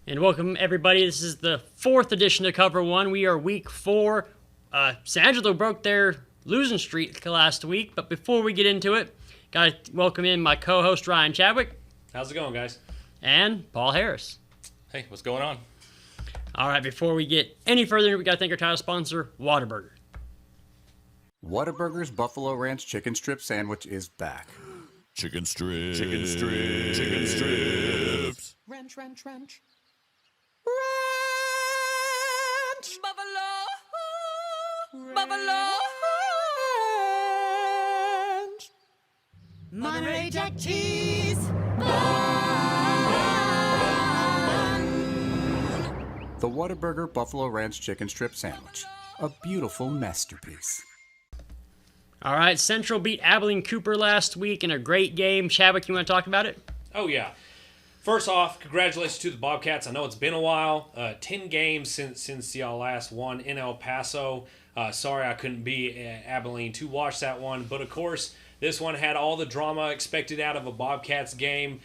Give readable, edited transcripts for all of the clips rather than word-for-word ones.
And welcome, everybody. This is the fourth edition of Cover One. We are week 4. San Angelo broke their losing streak last week, but before we get into it, got to welcome in my co-host, Ryan Chadwick. How's it going, guys? And Paul Harris. Hey, what's going on? All right, before we get any further, we got to thank our title sponsor, Whataburger. Whataburger's Buffalo Ranch Chicken Strip Sandwich is back. Chicken strips. Chicken strips. Chicken strips. Ranch. Ranch. Buffalo Ranch. Monterey Jack cheese. The Whataburger Buffalo Ranch Chicken Strip Sandwich. A beautiful masterpiece. All right, Central beat Abilene Cooper last week in a great game. Chadwick, you want to talk about it? Oh, yeah. First off, congratulations to the Bobcats. I know it's been a while. 10 games since y'all last won in El Paso. Sorry I couldn't be at Abilene to watch that one. But, of course, this one had all the drama expected out of a Bobcats game.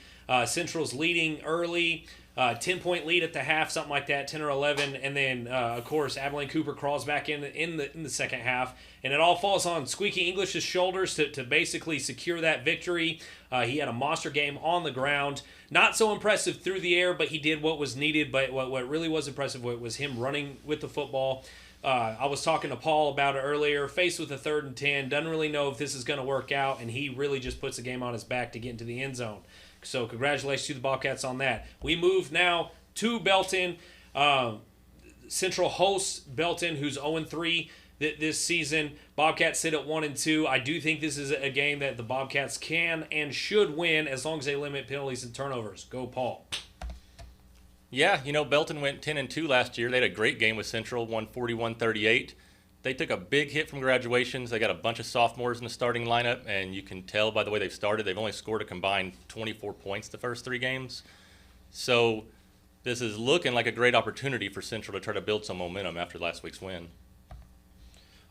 Central's leading early. 10-point lead at the half, something like that, 10 or 11. And then, of course, Abilene Cooper crawls back in the second half. And it all falls on Squeaky English's shoulders to basically secure that victory. He had a monster game on the ground. Not so impressive through the air, but he did what was needed. But what really was impressive was him running with the football. I was talking to Paul about it earlier. Faced with a 3rd and 10, doesn't really know if this is going to work out, and he really just puts the game on his back to get into the end zone. So congratulations to the Bobcats on that. We move now to Belton. Central hosts Belton, who's 0-3 this season. Bobcats sit at 1-2. I do think this is a game that the Bobcats can and should win as long as they limit penalties and turnovers. Go, Paul. Yeah, Belton went 10-2 last year. They had a great game with Central, won 41-38. They took a big hit from graduations. They got a bunch of sophomores in the starting lineup, and you can tell by the way they've started, they've only scored a combined 24 points the first 3 games. So this is looking like a great opportunity for Central to try to build some momentum after last week's win.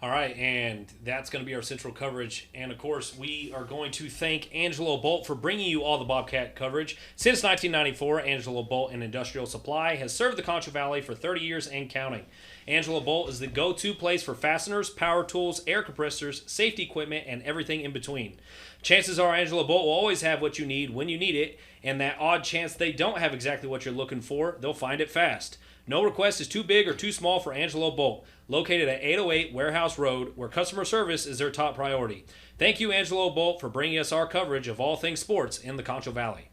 All right, and that's going to be our Central coverage. And, of course, we are going to thank Angelo Bolt for bringing you all the Bobcat coverage. Since 1994, Angelo Bolt and Industrial Supply has served the Concho Valley for 30 years and counting. Angelo Bolt is the go-to place for fasteners, power tools, air compressors, safety equipment, and everything in between. Chances are Angelo Bolt will always have what you need when you need it, and that odd chance they don't have exactly what you're looking for, they'll find it fast. No request is too big or too small for Angelo Bolt, located at 808 Warehouse Road, where customer service is their top priority. Thank you, Angelo Bolt, for bringing us our coverage of all things sports in the Concho Valley.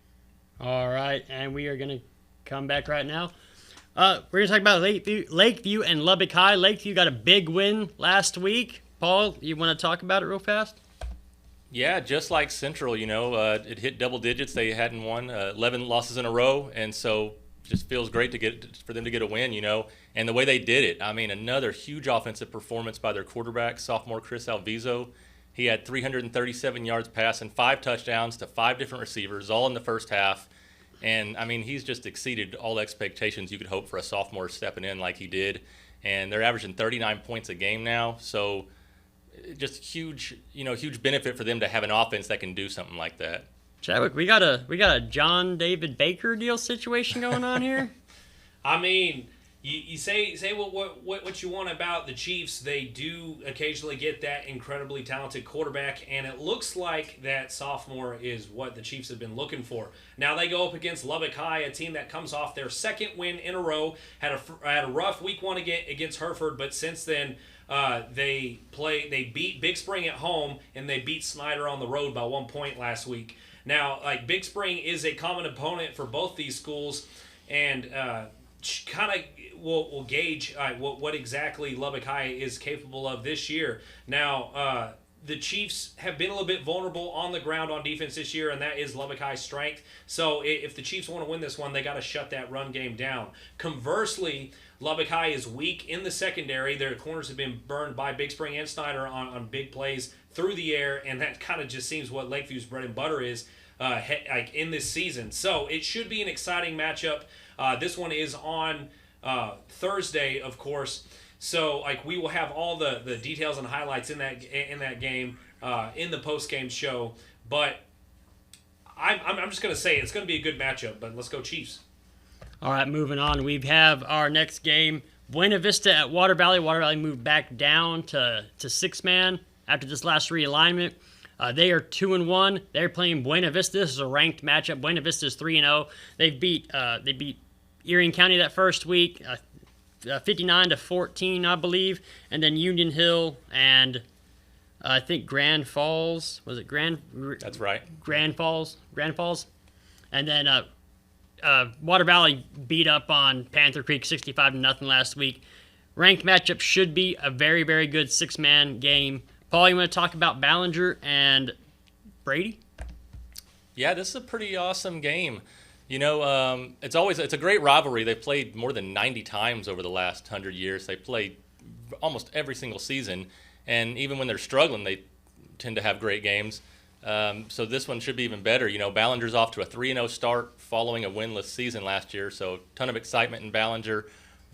All right, and we are going to come back right now. We're going to talk about Lakeview and Lubbock High. Lakeview got a big win last week. Paul, you want to talk about it real fast? Yeah, just like Central, it hit double digits. They hadn't won 11 losses in a row, and so just feels great for them to get a win, And the way they did it, another huge offensive performance by their quarterback, sophomore Chris Alviso. He had 337 yards passing, 5 touchdowns to 5 different receivers, all in the first half. And, he's just exceeded all expectations you could hope for a sophomore stepping in like he did. And they're averaging 39 points a game now. So just huge benefit for them to have an offense that can do something like that. Chadwick, we got a John David Baker deal situation going on here. You say what you want about the Chiefs. They do occasionally get that incredibly talented quarterback, and it looks like that sophomore is what the Chiefs have been looking for. Now they go up against Lubbock High, a team that comes off their 2nd win in a row. Had a rough week 1 against Hereford, but since then they beat Big Spring at home, and they beat Snyder on the road by 1 point last week. Now, Big Spring is a common opponent for both these schools, and kind of will gauge what exactly Lubbock High is capable of this year. Now, the Chiefs have been a little bit vulnerable on the ground on defense this year, and that is Lubbock High's strength. So if the Chiefs want to win this one, they got to shut that run game down. Conversely, Lubbock High is weak in the secondary. Their corners have been burned by Big Spring and Snyder on big plays through the air, and that kind of just seems what Lakeview's bread and butter is in this season. So it should be an exciting matchup. This one is on Thursday, of course. So we will have all the details and highlights in that game in the post game show. But I'm just going to say it's going to be a good matchup. But let's go Chiefs. All right, moving on. We have our next game, Buena Vista at Water Valley. Water Valley moved back down to six-man after this last realignment. They are 2-1. They're playing Buena Vista. This is a ranked matchup. Buena Vista is 3-0. They beat Erie County that first week, 59-14, I believe, and then Union Hill and I think Grand Falls. Was it Grand? That's right. Grand Falls, and then Water Valley beat up on Panther Creek 65-0 last week. Ranked matchup should be a very, very good six-man game. Paul, you want to talk about Ballinger and Brady? Yeah, this is a pretty awesome game. You know, it's a great rivalry. They've played more than 90 times over the last 100 years. They play almost every single season, and even when they're struggling, they tend to have great games. So this one should be even better. You know, Ballinger's off to a 3-0 start following a winless season last year, so a ton of excitement in Ballinger.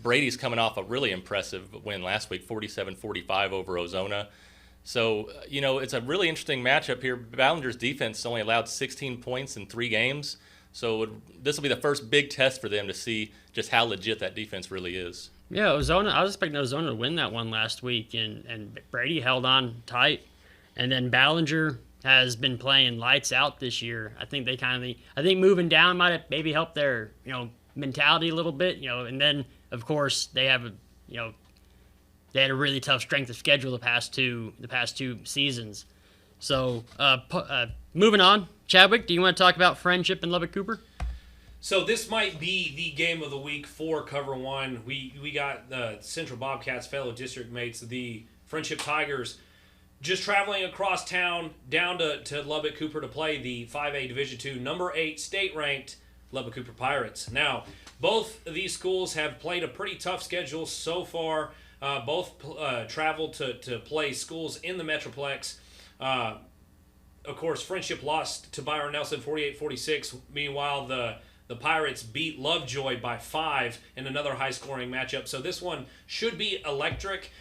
Brady's coming off a really impressive win last week, 47-45 over Ozona. So, you know, it's a really interesting matchup here. Ballinger's defense only allowed 16 points in 3 games, so this will be the first big test for them to see just how legit that defense really is. Yeah, Ozona. I was expecting Ozona to win that one last week, and Brady held on tight. And then Ballinger has been playing lights out this year. I think moving down might have maybe helped their mentality a little bit. And then of course they have they had a really tough strength of schedule the past two seasons. So moving on, Chadwick, do you want to talk about Friendship and Lubbock Cooper? So this might be the game of the week for Cover 1. We got the Central Bobcats, fellow district mates, the Friendship Tigers, just traveling across town down to Lubbock Cooper to play the 5A Division II number 8 state-ranked Lubbock Cooper Pirates. Now, both of these schools have played a pretty tough schedule so far. Both traveled to play schools in the Metroplex. Of course, Friendship lost to Byron Nelson 48-46. Meanwhile, the Pirates beat Lovejoy by 5 in another high-scoring matchup. So this one should be electric.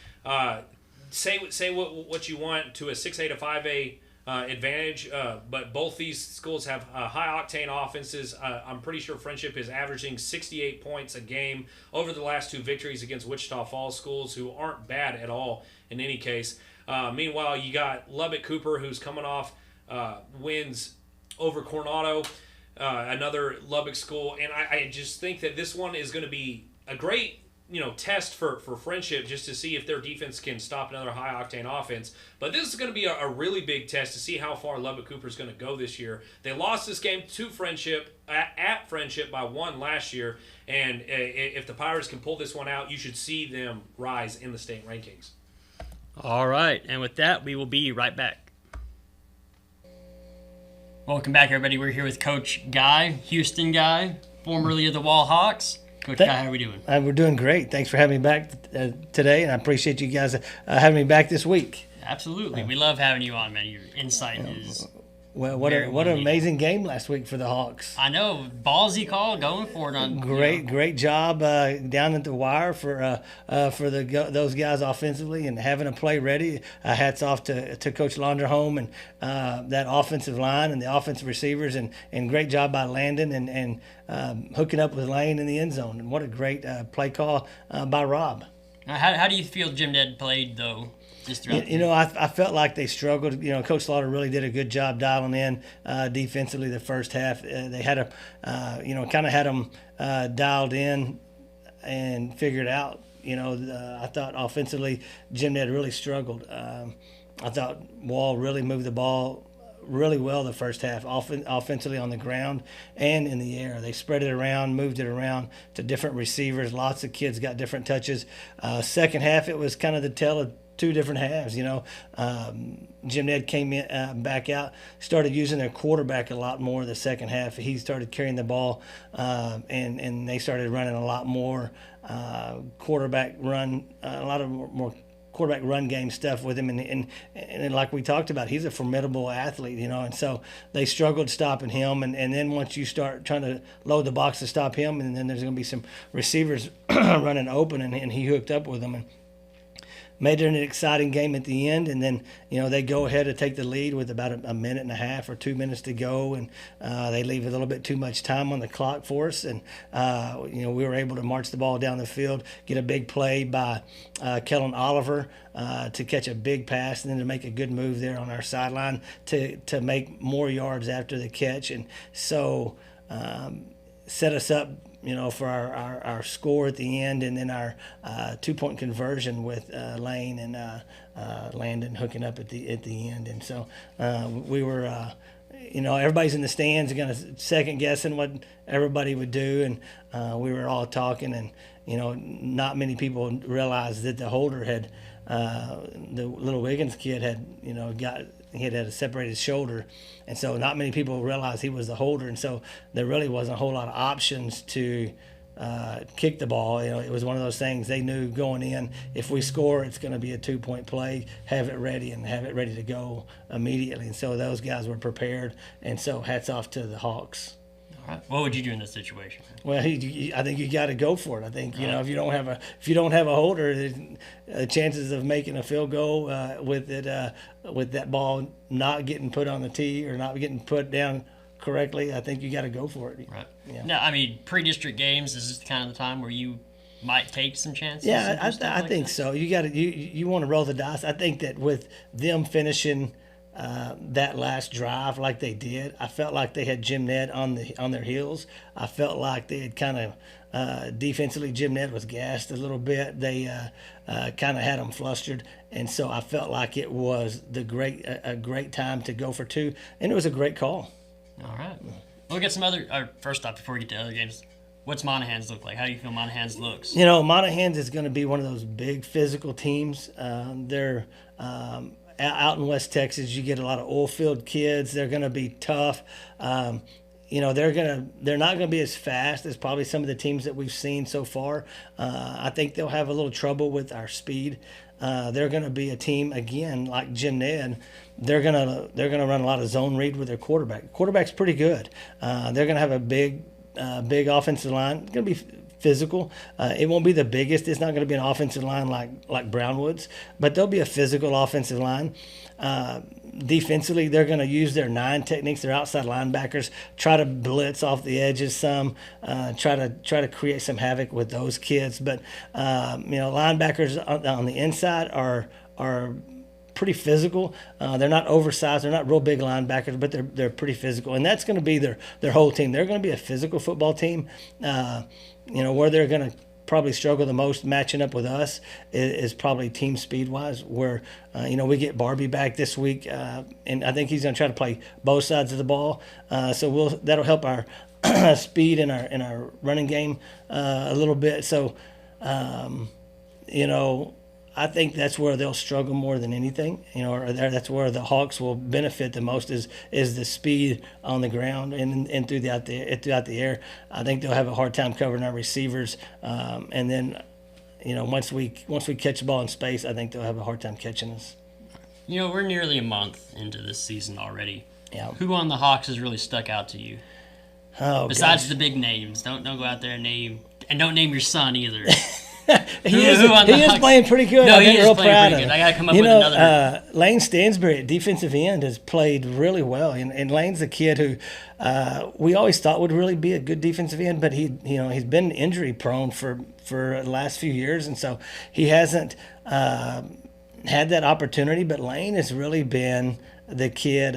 Say what you want to a 6A to 5A advantage, but both these schools have high-octane offenses. I'm pretty sure Friendship is averaging 68 points a game over the last 2 victories against Wichita Falls schools, who aren't bad at all in any case. Meanwhile, you got Lubbock Cooper, who's coming off wins over Coronado, another Lubbock school, and I just think that this one is going to be a great test for Friendship, just to see if their defense can stop another high-octane offense. But this is going to be a really big test to see how far Lubbock Cooper is going to go this year. They lost this game to Friendship, at Friendship by 1 last year, and if the Pirates can pull this one out, you should see them rise in the state rankings. All right, and with that, we will be right back. Welcome back, everybody. We're here with Coach Guy, Houston Guy, formerly of the Wall Hawks. Coach Guy, how are we doing? We're doing great. Thanks for having me back today, and I appreciate you guys having me back this week. Absolutely. We love having you on, man. Your insight is... Well, what an amazing game last week for the Hawks. I know, ballsy call, going for it on. Great job down at the wire for those guys offensively and having a play ready. Hats off to Coach Launderholm and that offensive line and the offensive receivers, and great job by Landon and hooking up with Lane in the end zone. And what a great play call by Rob. How do you feel Jim Ned played though? I felt like they struggled. Coach Slaughter really did a good job dialing in defensively the first half. They had kind of had them dialed in and figured out. I thought offensively Jim Ned really struggled. I thought Wall really moved the ball really well the first half, offensively on the ground and in the air. They spread it around, moved it around to different receivers. Lots of kids got different touches. Second half, it was kind of the tale of 2 different halves. Jim Ned came in, back out, started using their quarterback a lot more the second half. He started carrying the ball, and they started running a lot more quarterback run, a lot of more quarterback run game stuff with him. And like we talked about, he's a formidable athlete, and so they struggled stopping him. And then once you start trying to load the box to stop him, and then there's going to be some receivers running open, and he hooked up with them. And made it an exciting game at the end, and then they go ahead to take the lead with about a minute and a half or 2 minutes to go, and they leave a little bit too much time on the clock for us, and we were able to march the ball down the field, get a big play by Kellen Oliver to catch a big pass, and then to make a good move there on our sideline to make more yards after the catch, and so set us up for our score at the end, and then our 2-point conversion with Lane and Landon hooking up at the end. And so we were, everybody's in the stands going to second guessing what everybody would do, and we were all talking, and not many people realized that the holder had the little Wiggins kid had he had separated his shoulder, and so not many people realized he was the holder, and so there really wasn't a whole lot of options to kick the ball. It was one of those things they knew going in, if we score, it's going to be a 2-point play, have it ready to go immediately, and so those guys were prepared, and so hats off to the Hawks. All right. What would you do in this situation? Well, I think you got to go for it. I think if you don't have a holder, the chances of making a field goal with that ball not getting put on the tee or not getting put down correctly, I think you got to go for it. Right. Yeah. Now, I mean, pre-district games, is this kind of the time where you might take some chances? Yeah, I think so. You want to roll the dice. I think that with them finishing that last drive like they did, I felt like they had Jim Ned on their heels. I felt like they had kind of defensively, Jim Ned was gassed a little bit. They kind of had them flustered, and so I felt like it was a great time to go for 2, and it was a great call. All right. We'll get some other. First off, before we get to other games, what's Monahan's look like? How do you feel Monahan's looks? Monahan's is going to be one of those big physical teams. They're out in West Texas, you get a lot of oil field kids. They're going to be tough. They're not going to be as fast as probably some of the teams that we've seen so far. I think they'll have a little trouble with our speed. They're going to be a team again like Jim Ned. They're going to run a lot of zone read with their quarterback. Quarterback's pretty good. They're going to have a big offensive line. It's going to be physical. It won't be the biggest. It's not going to be an offensive line like Brownwood's, but there'll be a physical offensive line. Defensively, they're going to use their 9 techniques. Their outside linebackers try to blitz off the edges some, try to create some havoc with those kids. But linebackers on the inside are pretty physical. They're not oversized. They're not real big linebackers, but they're pretty physical, and that's going to be their whole team. They're going to be a physical football team. Where they're going to probably struggle the most matching up with us is probably team speed wise, where we get Barbie back this week, and I think he's going to try to play both sides of the ball. So that'll help our speed in our running game a little bit. So I think that's where they'll struggle more than anything. That's where the Hawks will benefit the most is the speed on the ground and throughout the air. I think they'll have a hard time covering our receivers, and then once we catch the ball in space, I think they'll have a hard time catching us. We're nearly a month into this season already. Yeah. Who on the Hawks has really stuck out to you? Oh, besides gosh. the big names, don't go out there and don't name your son either. He is playing pretty good. No, I've been he is real playing proud pretty of good. him. I got to come up with another. Lane Stansbury at defensive end has played really well, and Lane's a kid who we always thought would really be a good defensive end, but he's been injury prone for the last few years, and so he hasn't had that opportunity. But Lane has really been the kid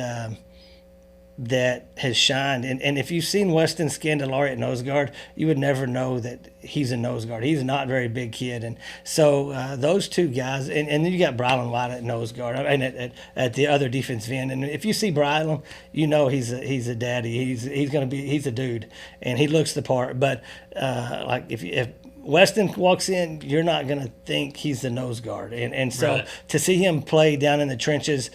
that has shined. And if you've seen Weston Scandalari at nose guard, you would never know that he's a nose guard. He's not a very big kid. And so those two guys, and then you got Brylan White at nose guard, at the other defensive end. And if you see Brylan, he's a daddy. He's a dude, and he looks the part. But if Weston walks in, you're not going to think he's the nose guard. And so right. To see him play down in the trenches,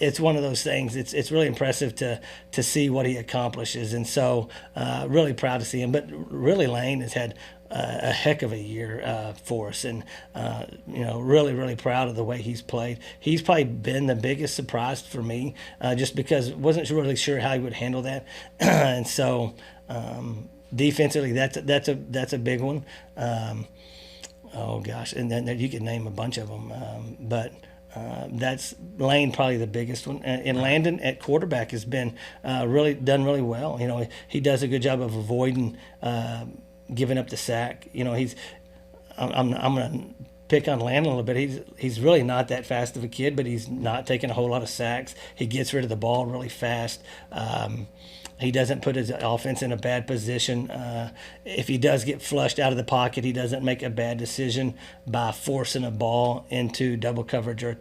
it's one of those things. It's really impressive to see what he accomplishes. And so really proud to see him. But really, Lane has had a heck of a year for us. And, really, really proud of the way he's played. He's probably been the biggest surprise for me just because I wasn't really sure how he would handle that. And so defensively, that's a big one. Oh gosh, and then you could name a bunch of them, but that's Lane probably the biggest one. And Landon at quarterback has been really done really well. You know, he does a good job of avoiding giving up the sack. You know, I'm gonna pick on Landon a little bit. He's really not that fast of a kid, but he's not taking a whole lot of sacks. He gets rid of the ball really fast. He doesn't put his offense in a bad position. If he does get flushed out of the pocket, he doesn't make a bad decision by forcing a ball into double coverage or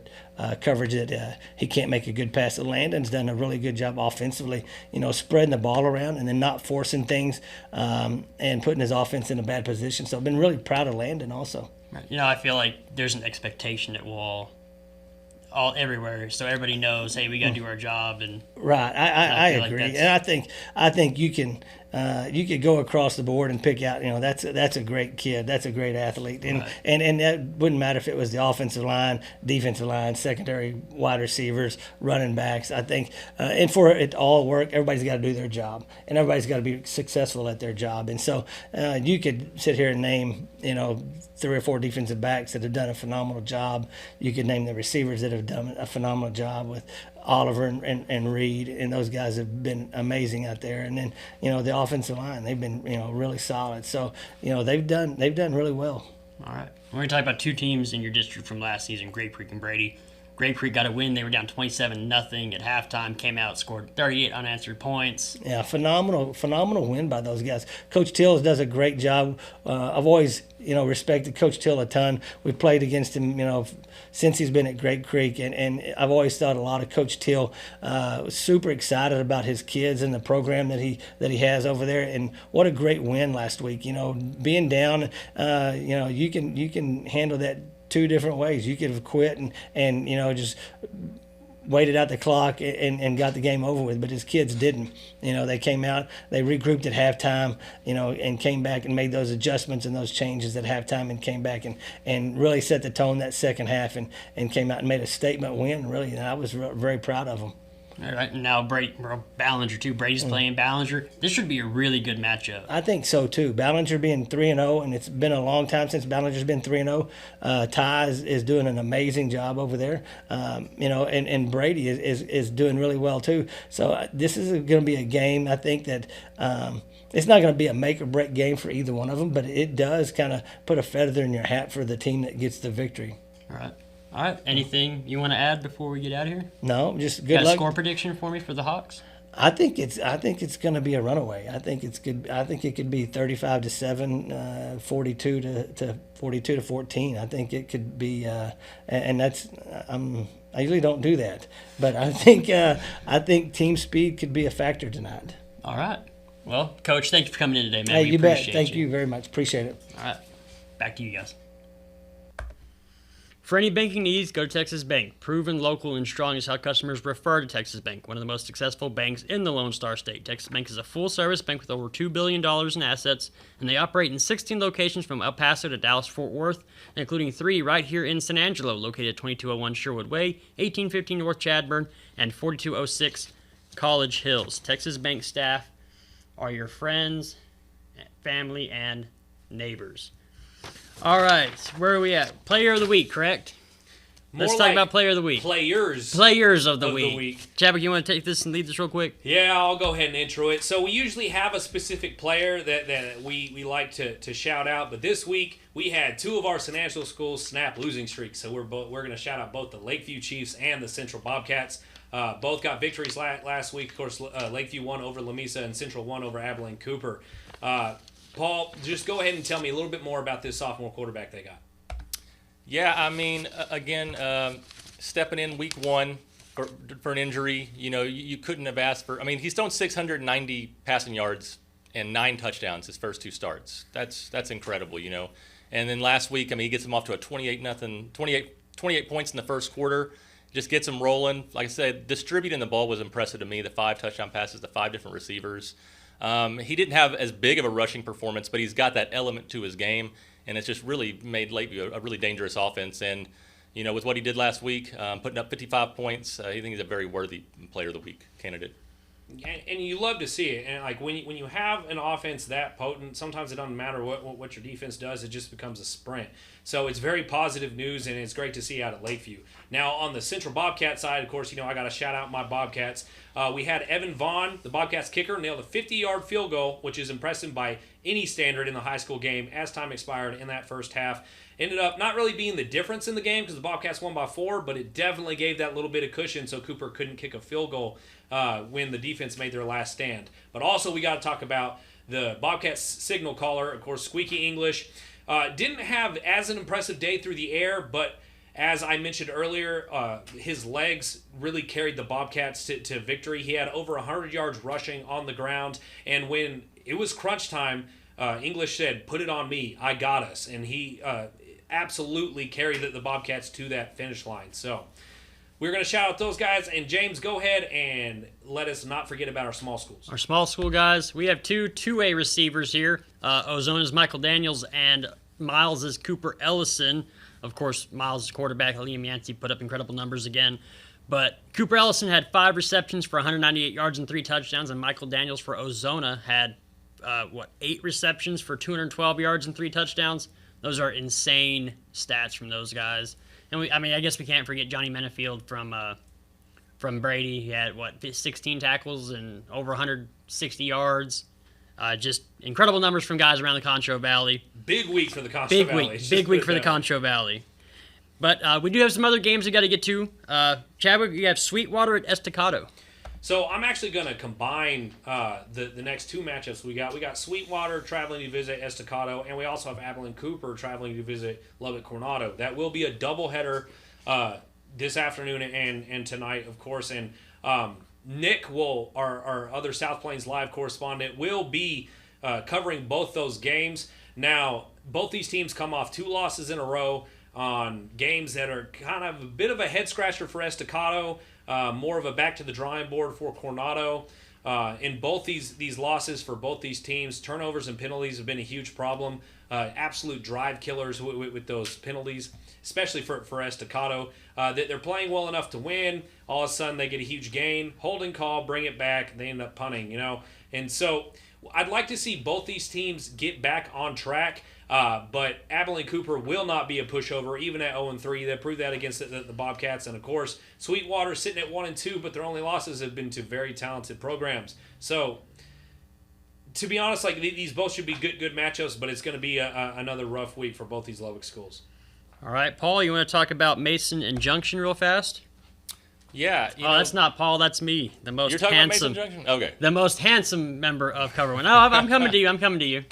coverage that he can't make a good pass. Landon's done a really good job offensively, you know, spreading the ball around and then not forcing things and putting his offense in a bad position. So I've been really proud of Landon also. You know, I feel like there's an expectation that will all everywhere, so everybody knows, hey, we got to do our job. And right, I feel like agree, and I think you can you could go across the board and pick out, you know, that's a great kid, that's a great athlete, and Right. and that wouldn't matter if it was the offensive line, defensive line, secondary, wide receivers, running backs. I think, and for it to all work, everybody's got to do their job, and everybody's got to be successful at their job. And so you could sit here and name, you know, 3 or 4 defensive backs that have done a phenomenal job. You could name the receivers that have done a phenomenal job with Oliver and Reed, and those guys have been amazing out there. And then, you know, the offensive line, they've been, you know, really solid. So, you know, they've done really well. All right. We're going to talk about 2 teams in your district from last season, Grape Creek and Brady. Grape Creek got a win. They were down 27-0 at halftime, came out, scored 38 unanswered points. Yeah, phenomenal win by those guys. Coach Tills does a great job. I've always, you know, respected Coach Till a ton. We've played against him, you know, since he's been at Grape Creek, and I've always thought a lot of Coach Till. Super excited about his kids and the program that he has over there. And what a great win last week. You know, being down, you know, you can handle that 2 different ways. You could have quit and you know, just waited out the clock and got the game over with, but his kids didn't. You know, they came out, they regrouped at halftime, you know, and came back and made those adjustments and those changes at halftime, and came back and really set the tone that second half, and came out and made a statement win, really, and I was very proud of them. All right, and now Ballinger too. Brady's playing Ballinger. This should be a really good matchup. I think so too. Ballinger being 3-0, and it's been a long time since Ballinger's been 3-0. Ty is doing an amazing job over there. You know, and Brady is doing really well too. So this is going to be a game. I think that it's not going to be a make or break game for either one of them, but it does kind of put a feather in your hat for the team that gets the victory. All right. All right. Anything you want to add before we get out of here? No, just Got good a luck. score prediction for me for the Hawks? I think it's going to be a runaway. I think it's good. I think it could be 35-7, 42-14. I think it could be, and that's I usually don't do that, but I think team speed could be a factor tonight. All right. Well, Coach, thank you for coming in today, man. Hey, We you bet. appreciate Thank you very much. Appreciate it. All right. Back to you guys. For any banking needs, go to Texas Bank. Proven, local, and strong is how customers refer to Texas Bank, one of the most successful banks in the Lone Star State. Texas Bank is a full-service bank with over $2 billion in assets, and they operate in 16 locations from El Paso to Dallas-Fort Worth, including 3 right here in San Angelo, located at 2201 Sherwood Way, 1815 North Chadburn, and 4206 College Hills. Texas Bank staff are your friends, family, and neighbors. All right, where are we at? Player of the week, correct? Let's talk about player of the week. Players of the week. Chadwick, you want to take this and lead this real quick? Yeah, I'll go ahead and intro it. So we usually have a specific player that we like to shout out, but this week we had 2 of our San Angelo schools snap losing streaks. So we're going to shout out both the Lakeview Chiefs and the Central Bobcats. Both got victories last week. Of course, Lakeview won over Lamesa and Central won over Abilene Cooper. Paul, just go ahead and tell me a little bit more about this sophomore quarterback they got. Yeah, I mean, again, stepping in week 1 for an injury, you know, you couldn't have asked for. I mean, he's thrown 690 passing yards and 9 touchdowns his first 2 starts. That's incredible, you know. And then last week, I mean, he gets them off to a 28 points in the first quarter. Just gets them rolling. Like I said, distributing the ball was impressive to me. The 5 touchdown passes to 5 different receivers. He didn't have as big of a rushing performance, but he's got that element to his game, and it's just really made Lakeview a really dangerous offense. And, you know, with what he did last week, putting up 55 points, I think he's a very worthy player of the week candidate. and you love to see it. And like when you have an offense that potent, sometimes it doesn't matter what your defense does; it just becomes a sprint. So it's very positive news, and it's great to see out at Lakeview. Now on the Central Bobcat side, of course, I got to shout out my Bobcats. We had Evan Vaughn, the Bobcats kicker, nailed a 50-yard field goal, which is impressive by any standard in the high school game as time expired in that first half. Ended up not really being the difference in the game because the Bobcats won by 4, but it definitely gave that little bit of cushion so Cooper couldn't kick a field goal when the defense made their last stand. But also we got to talk about the Bobcats signal caller, of course, Squeaky English. Didn't have as an impressive day through the air, but as I mentioned earlier, his legs really carried the Bobcats to victory. He had over 100 yards rushing on the ground, and when it was crunch time, English said, "Put it on me, I got us," and he absolutely carried the Bobcats to that finish line. So we're going to shout out those guys, and James, go ahead and let us not forget about our small schools. Our small school guys, we have two-way receivers here. Ozona's Michael Daniels and Miles' Cooper Ellison. Of course, Miles' quarterback, Liam Yancey, put up incredible numbers again. But Cooper Ellison had 5 receptions for 198 yards and 3 touchdowns, and Michael Daniels for Ozona had, 8 receptions for 212 yards and 3 touchdowns. Those are insane stats from those guys. And I guess we can't forget Johnny Menefield from Brady. He had, 16 tackles and over 160 yards. Just incredible numbers from guys around the Concho Valley. Big week for the Concho Valley. Big week for the Concho Valley. But we do have some other games we got to get to. Chadwick, you have Sweetwater at Estacado. So I'm actually going to combine the next 2 matchups we got. We got Sweetwater traveling to visit Estacado, and we also have Abilene Cooper traveling to visit Lubbock Coronado. That will be a doubleheader this afternoon and tonight, of course. And Nick our other South Plains Live correspondent, will be covering both those games. Now, both these teams come off 2 losses in a row on games that are kind of a bit of a head scratcher for Estacado, more of a back to the drawing board for Coronado. In both these losses for both these teams, turnovers and penalties have been a huge problem. Absolute drive killers with those penalties, especially for Estacado. They're playing well enough to win. All of a sudden, they get a huge gain. Holding call, bring it back. They end up punting, And so I'd like to see both these teams get back on track. But Abilene Cooper will not be a pushover, even at 0-3. They proved that against the Bobcats. And, of course, Sweetwater sitting at 1-2, but their only losses have been to very talented programs. So, to be honest, these both should be good matchups, but it's going to be another rough week for both these Lubbock schools. All right, Paul, you want to talk about Mason and Junction real fast? Yeah. That's not Paul. That's me, the most You're talking handsome. about Mason Junction? Okay. The most handsome member of COVER1. Oh, I'm coming to you.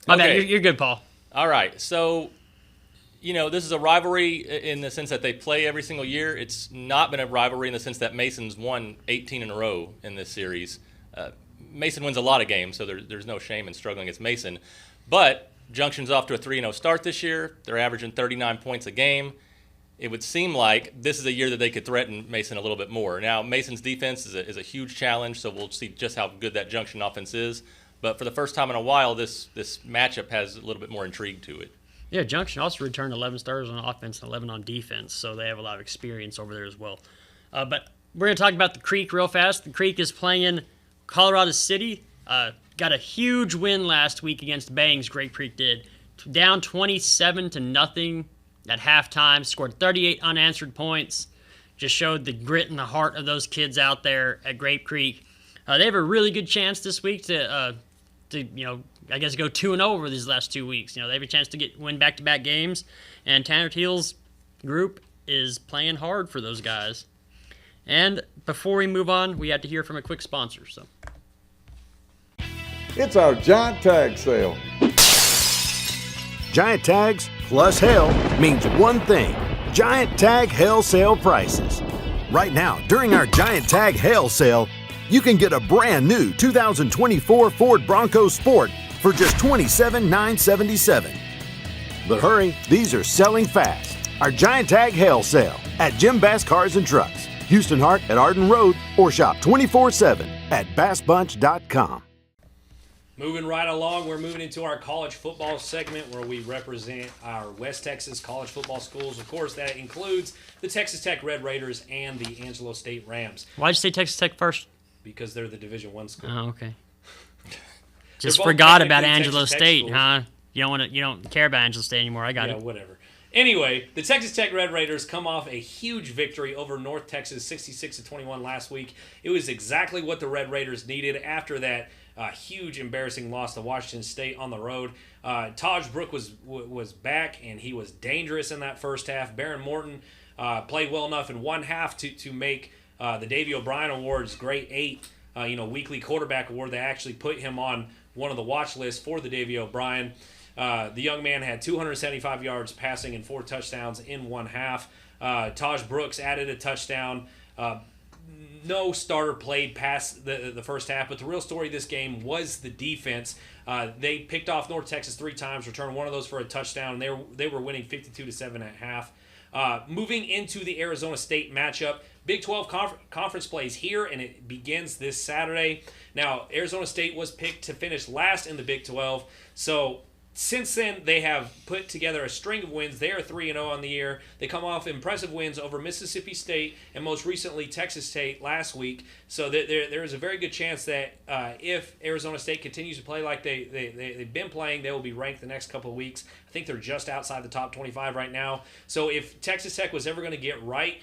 My bad. You're good, Paul. All right. So, this is a rivalry in the sense that they play every single year. It's not been a rivalry in the sense that Mason's won 18 in a row in this series. Mason wins a lot of games, so there's no shame in struggling against Mason. But Junction's off to a 3-0 start this year. They're averaging 39 points a game. It would seem like this is a year that they could threaten Mason a little bit more. Now, Mason's defense is a huge challenge, so we'll see just how good that Junction offense is. But for the first time in a while, this matchup has a little bit more intrigue to it. Yeah, Junction also returned 11 starters on offense and 11 on defense, so they have a lot of experience over there as well. But we're going to talk about the Creek real fast. The Creek is playing Colorado City. Got a huge win last week against Bangs, Great Creek did. Down 27-0 at halftime, scored 38 unanswered points. Just showed the grit and the heart of those kids out there at Grape Creek. They have a really good chance this week to go 2-0 over these last 2 weeks. They have a chance to win back-to-back games, and Tanner Teal's group is playing hard for those guys. And before we move on, we have to hear from a quick sponsor. So it's our Giant Tag Sale. Giant Tags plus hell means one thing: Giant Tag Hell Sale prices. Right now, during our Giant Tag Hell Sale, you can get a brand new 2024 Ford Bronco Sport for just $27,977. But hurry, these are selling fast. Our Giant Tag Hell Sale at Jim Bass Cars and Trucks, Houston Hart at Arden Road, or shop 24/7 at bassbunch.com. Moving right along, we're moving into our college football segment where we represent our West Texas college football schools. Of course, that includes the Texas Tech Red Raiders and the Angelo State Rams. Why'd you say Texas Tech first? because they're the Division I school. Oh, okay. Just both forgot about technically Angelo Texas Tech State, schools. huh? You don't care about Angelo State anymore. I got Yeah, it. whatever. Anyway, the Texas Tech Red Raiders come off a huge victory over North Texas, 66-21 last week. It was exactly what the Red Raiders needed after that huge, embarrassing loss to Washington State on the road. Taj Brook was back, and he was dangerous in that first half. Baron Morton played well enough in one half to make the Davey O'Brien Award's Grade 8, weekly quarterback award. They actually put him on one of the watch lists for the Davey O'Brien. The young man had 275 yards passing and 4 touchdowns in one half. Taj Brooks added a touchdown. No starter played past the first half, but the real story of this game was the defense. They picked off North Texas 3 times, returned one of those for a touchdown, and they were winning 52-7 at half. Moving into the Arizona State matchup, Big 12 conference plays here, and it begins this Saturday. Now, Arizona State was picked to finish last in the Big 12, so since then, they have put together a string of wins. They are 3-0 on the year. They come off impressive wins over Mississippi State and most recently Texas State last week. So there is a very good chance that if Arizona State continues to play like they've been playing, they will be ranked the next couple of weeks. I think they're just outside the top 25 right now. So if Texas Tech was ever going to get right,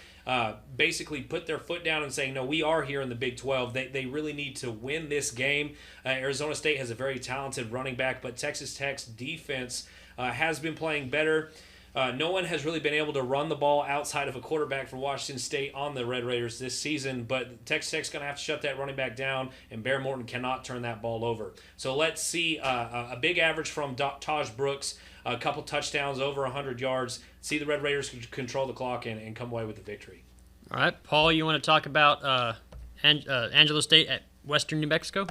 basically put their foot down and saying, no, we are here in the Big 12. They really need to win this game. Arizona State has a very talented running back, but Texas Tech's defense has been playing better. No one has really been able to run the ball outside of a quarterback for Washington State on the Red Raiders this season, but Texas Tech's going to have to shut that running back down, and Bear Morton cannot turn that ball over. So let's see a big average from Taj Brooks, a couple touchdowns, over 100 yards. See the Red Raiders control the clock and come away with the victory. All right, Paul, you want to talk about Angelo State at Western New Mexico?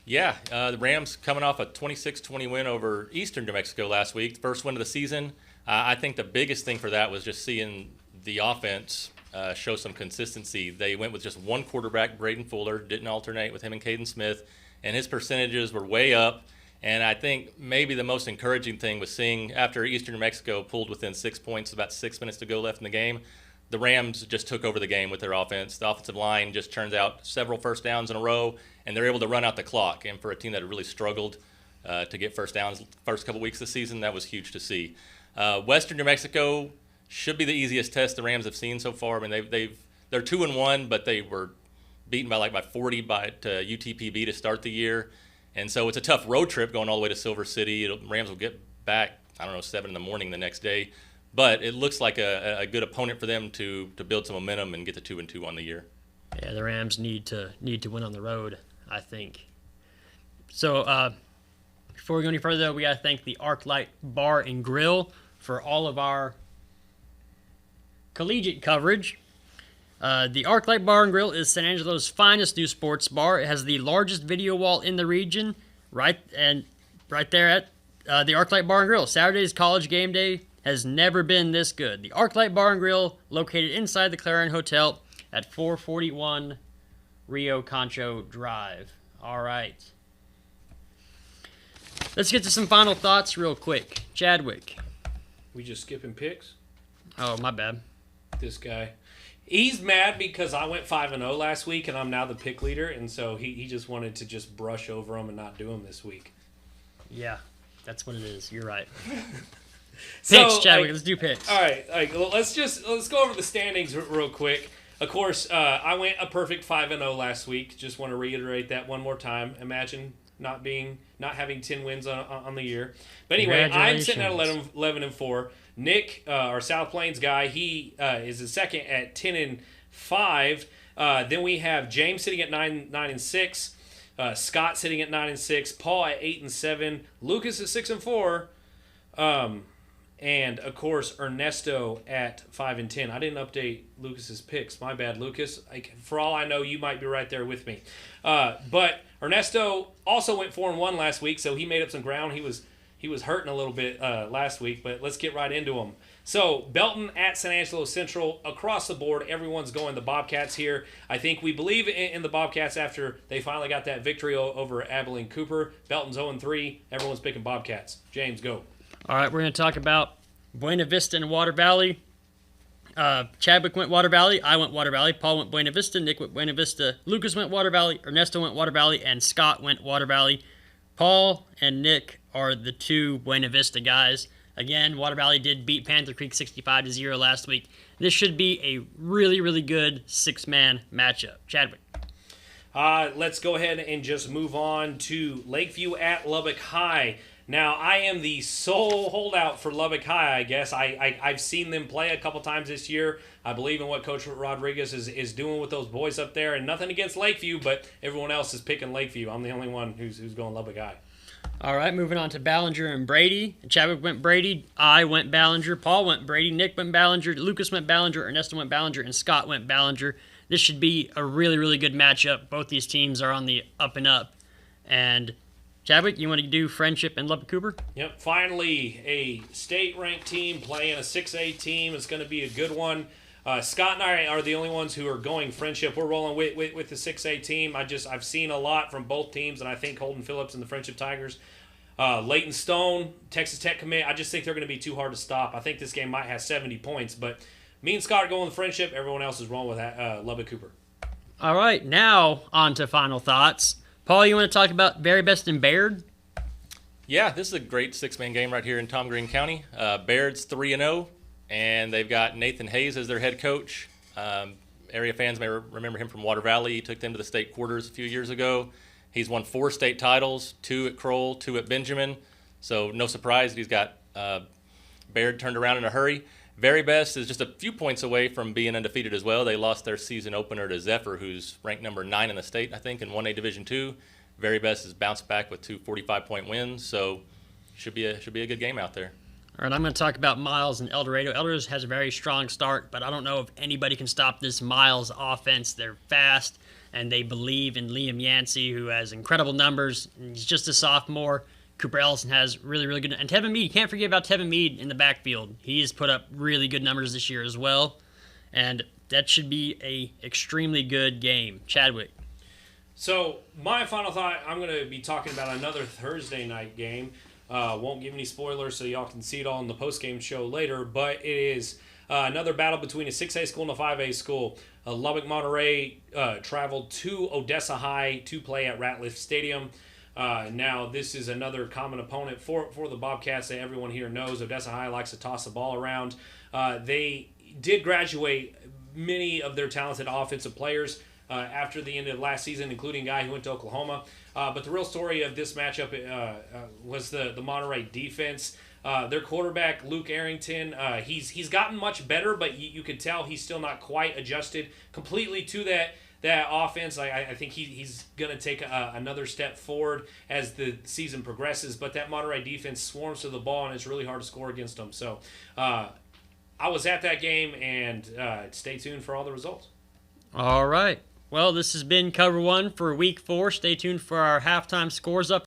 Yeah, the Rams coming off a 26-20 win over Eastern New Mexico last week, first win of the season. I think the biggest thing for that was just seeing the offense show some consistency. They went with just one quarterback, Braden Fuller, didn't alternate with him and Caden Smith, and his percentages were way up. And I think maybe the most encouraging thing was seeing after Eastern New Mexico pulled within 6 points, about 6 minutes to go left in the game, the Rams just took over the game with their offense. The offensive line just turns out several first downs in a row, and they're able to run out the clock. And for a team that had really struggled to get first downs first couple weeks of the season, that was huge to see. Western New Mexico should be the easiest test the Rams have seen so far. I mean, they're 2-1, but they were beaten by 40 by UTPB to start the year. And so it's a tough road trip going all the way to Silver City. Rams will get back, 7 in the morning the next day. But it looks like a good opponent for them to build some momentum and get to 2-2 on the year. Yeah, the Rams need to win on the road, I think. So before we go any further, though, we got to thank the ArcLight Bar and Grill for all of our collegiate coverage. The ArcLight Bar and Grill is San Angelo's finest new sports bar. It has the largest video wall in the region, right there at the ArcLight Bar and Grill. Saturday's college game day has never been this good. The ArcLight Bar and Grill, located inside the Clarion Hotel at 441 Rio Concho Drive. All right. Let's get to some final thoughts real quick. Chadwick. We just skipping picks? Oh, my bad. This guy. He's mad because I went 5-0 last week, and I'm now the pick leader, and so he just wanted to just brush over them and not do them this week. Yeah, that's what it is. You're right. So, Picks, Chadwick. Let's do picks. All right. Let's go over the standings real quick. Of course, I went a perfect 5-0 last week. Just want to reiterate that one more time. Imagine not having 10 wins on the year. But anyway, I'm sitting at 11-4. Nick, our South Plains guy, he is the second at 10-5. Then we have James sitting at 9-6. Scott sitting at 9-6. Paul at 8-7. Lucas at 6-4. And of course Ernesto at 5-10. I didn't update Lucas's picks. My bad, Lucas. For all I know, you might be right there with me. But Ernesto also went 4-1 last week, so he made up some ground. He was hurting a little bit last week, but let's get right into them. So Belton at San Angelo Central, across the board, everyone's going the Bobcats here. I think we believe in the Bobcats after they finally got that victory over Abilene Cooper. Belton's 0-3. Everyone's picking Bobcats. James, go. All right, we're going to talk about Buena Vista and Water Valley. Chadwick went Water Valley. I went Water Valley. Paul went Buena Vista. Nick went Buena Vista. Lucas went Water Valley. Ernesto went Water Valley. And Scott went Water Valley. Paul and Nick are the two Buena Vista guys. Again, Water Valley did beat Panther Creek 65-0 last week. This should be a really, really good six-man matchup. Chadwick. Let's go ahead and just move on to Lakeview at Lubbock High. Now, I am the sole holdout for Lubbock High, I guess. I've seen them play a couple times this year. I believe in what Coach Rodriguez is doing with those boys up there. And nothing against Lakeview, but everyone else is picking Lakeview. I'm the only one who's going Lubbock High. All right, moving on to Ballinger and Brady. Chadwick went Brady. I went Ballinger. Paul went Brady. Nick went Ballinger. Lucas went Ballinger. Ernesto went Ballinger. And Scott went Ballinger. This should be a really, really good matchup. Both these teams are on the up and up. And Chadwick, you want to do Friendship and Lubbock Cooper? Yep, finally a state-ranked team playing a 6A team. It's going to be a good one. Scott and I are the only ones who are going Friendship. We're rolling with the 6A team. I've seen a lot from both teams, and I think Holden Phillips and the Friendship Tigers. Leighton Stone, Texas Tech commit. I just think they're going to be too hard to stop. I think this game might have 70 points, but me and Scott are going with Friendship. Everyone else is rolling with Lubbock Cooper. All right, now on to final thoughts. Paul, you want to talk about Very Best and Baird? Yeah, this is a great six-man game right here in Tom Green County. Baird's 3-0, and they've got Nathan Hayes as their head coach. Area fans may remember him from Water Valley. He took them to the state quarters a few years ago. He's won 4 state titles, 2 at Kroll, 2 at Benjamin. So no surprise he's got Baird turned around in a hurry. Very Best is just a few points away from being undefeated as well. They lost their season opener to Zephyr, who's ranked number 9 in the state, I think, in 1A Division II. Very Best has bounced back with 2 45-point wins, so should be a good game out there. All right, I'm going to talk about Miles and El Dorado. El Dorado has a very strong start, but I don't know if anybody can stop this Miles offense. They're fast, and they believe in Liam Yancey, who has incredible numbers. He's just a sophomore. Cooper Ellison has really, really good. And Tevin Mead, you can't forget about Tevin Mead in the backfield. He's put up really good numbers this year as well. And that should be a extremely good game. Chadwick. So my final thought, I'm going to be talking about another Thursday night game. Won't give any spoilers so y'all can see it all in the post-game show later. But it is another battle between a 6A school and a 5A school. Lubbock Monterey traveled to Odessa High to play at Ratliff Stadium. Now, this is another common opponent for the Bobcats that everyone here knows. Odessa High likes to toss the ball around. They did graduate many of their talented offensive players after the end of last season, including a guy who went to Oklahoma. But the real story of this matchup was the Monterey defense. Their quarterback, Luke Arrington, he's gotten much better, but you could tell he's still not quite adjusted completely to that offense. I think he's going to take another step forward as the season progresses, but that Monterey defense swarms to the ball, and it's really hard to score against them. So I was at that game, and stay tuned for all the results. All right. Well, this has been Cover 1 for Week 4. Stay tuned for our halftime scores up.